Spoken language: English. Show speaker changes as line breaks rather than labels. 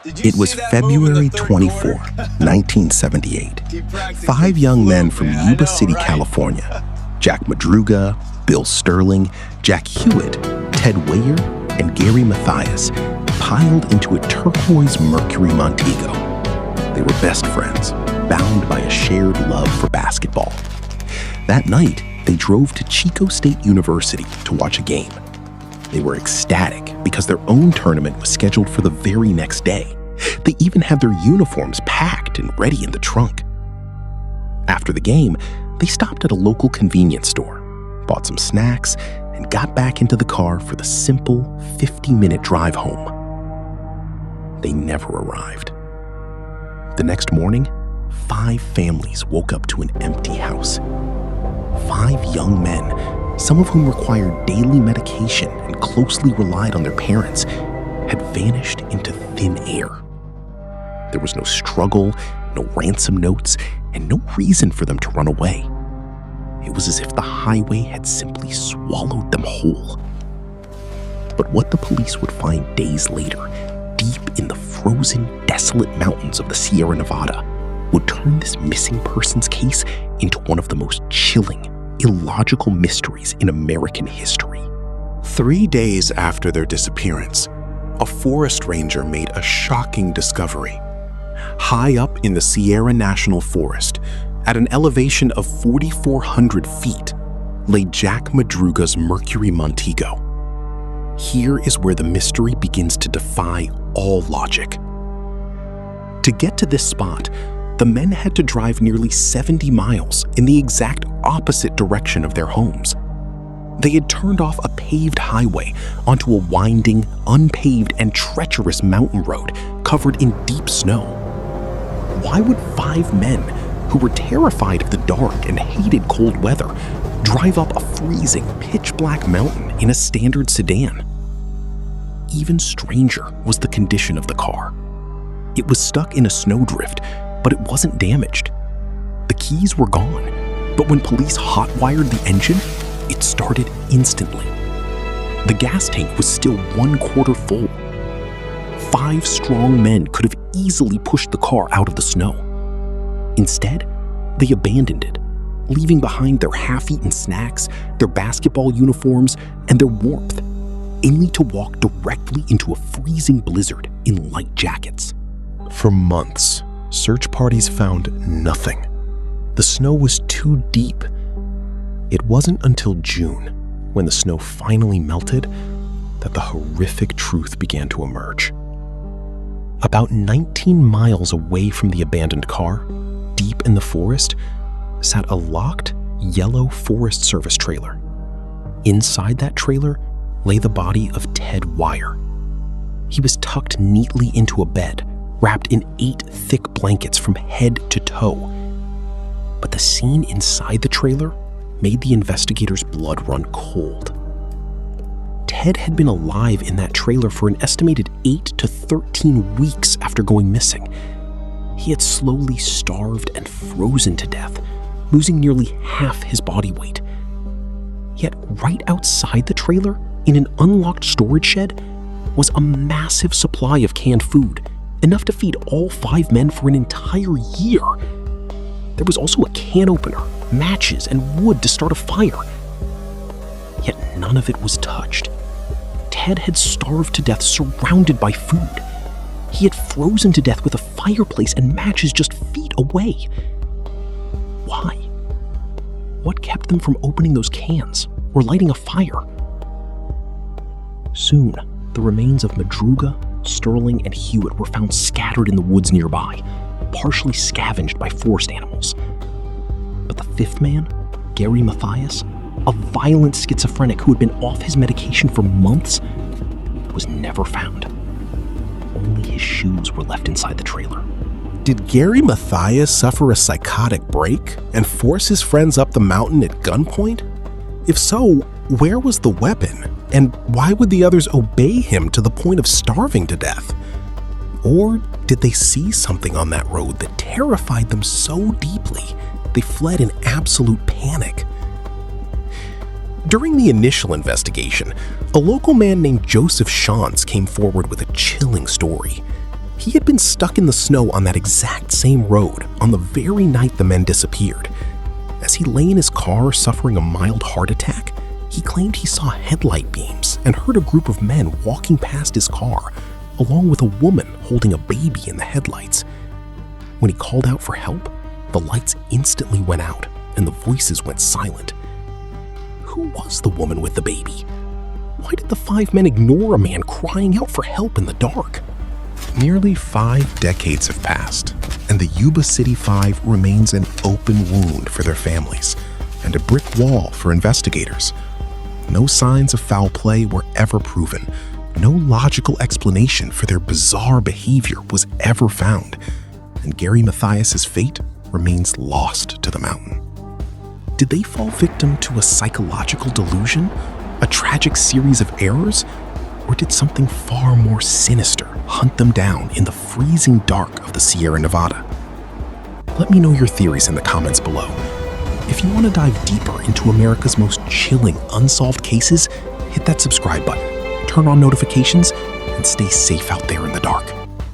It was February 24, 1978. 5 young men from Yuba City, California, Jack Madruga, Bill Sterling, Jack Hewitt, Ted Weyer, and Gary Mathias, piled into a turquoise Mercury Montego. They were best friends, bound by a shared love for basketball. That night, they drove to Chico State University to watch a game. They were ecstatic because their own tournament was scheduled for the very next day. They even had their uniforms packed and ready in the trunk. After the game, they stopped at a local convenience store, bought some snacks, and got back into the car for the simple 50-minute drive home. They never arrived. The next morning, 5 families woke up to an empty house. 5 young men, some of whom required daily medication and closely relied on their parents, had vanished into thin air. There was no struggle, no ransom notes, and no reason for them to run away. It was as if the highway had simply swallowed them whole. But what the police would find days later, deep in the frozen, desolate mountains of the Sierra Nevada, would turn this missing persons case into one of the most chilling, illogical mysteries in American history.
3 days after their disappearance, a forest ranger made a shocking discovery. High up in the Sierra National Forest, at an elevation of 4,400 feet, lay Jack Madruga's Mercury Montego. Here is where the mystery begins to defy all logic. To get to this spot, the men had to drive nearly 70 miles in the exact opposite direction of their homes. They had turned off a paved highway onto a winding, unpaved, and treacherous mountain road covered in deep snow. Why would 5 men, who were terrified of the dark and hated cold weather, drive up a freezing, pitch-black mountain in a standard sedan? Even stranger was the condition of the car. It was stuck in a snowdrift, but it wasn't damaged. The keys were gone, but when police hot-wired the engine, it started instantly. The gas tank was still 1/4 full. 5 strong men could have easily pushed the car out of the snow. Instead, they abandoned it, leaving behind their half-eaten snacks, their basketball uniforms, and their warmth, only to walk directly into a freezing blizzard in light jackets.
For months, search parties found nothing. The snow was too deep. It wasn't until June, when the snow finally melted, that the horrific truth began to emerge. About 19 miles away from the abandoned car, deep in the forest, sat a locked, yellow Forest Service trailer. Inside that trailer lay the body of Ted Weyer. He was tucked neatly into a bed, wrapped in 8 thick blankets from head to toe. But the scene inside the trailer made the investigators' blood run cold. Ted had been alive in that trailer for an estimated 8 to 13 weeks after going missing. He had slowly starved and frozen to death, losing nearly half his body weight. Yet right outside the trailer, in an unlocked storage shed, was a massive supply of canned food, enough to feed all 5 men for an entire year. There was also a can opener, matches, and wood to start a fire. Yet none of it was touched. Ted had starved to death surrounded by food. He had frozen to death with a fireplace and matches just feet away. Why? What kept them from opening those cans or lighting a fire? Soon, the remains of Madruga, Sterling, and Hewitt were found scattered in the woods nearby, partially scavenged by forest animals. But the 5th man, Gary Mathias, a violent schizophrenic who had been off his medication for months, was never found. Only his shoes were left inside the trailer.
Did Gary Mathias suffer a psychotic break and force his friends up the mountain at gunpoint? If so, where was the weapon? And why would the others obey him to the point of starving to death? Or did they see something on that road that terrified them so deeply they fled in absolute panic? During the initial investigation, a local man named Joseph Shantz came forward with a chilling story. He had been stuck in the snow on that exact same road on the very night the men disappeared. As he lay in his car suffering a mild heart attack, he claimed he saw headlight beams and heard a group of men walking past his car, along with a woman holding a baby in the headlights. When he called out for help, the lights instantly went out and the voices went silent. Who was the woman with the baby? Why did the 5 men ignore a man crying out for help in the dark? Nearly 5 decades have passed, and the Yuba City 5 remains an open wound for their families and a brick wall for investigators. No signs of foul play were ever proven. No logical explanation for their bizarre behavior was ever found, and Gary Mathias's fate remains lost to the mountain. Did they fall victim to a psychological delusion, a tragic series of errors, or did something far more sinister hunt them down in the freezing dark of the Sierra Nevada? Let me know your theories in the comments below. If you want to dive deeper into America's most chilling unsolved cases, hit that subscribe button, turn on notifications, and stay safe out there in the dark.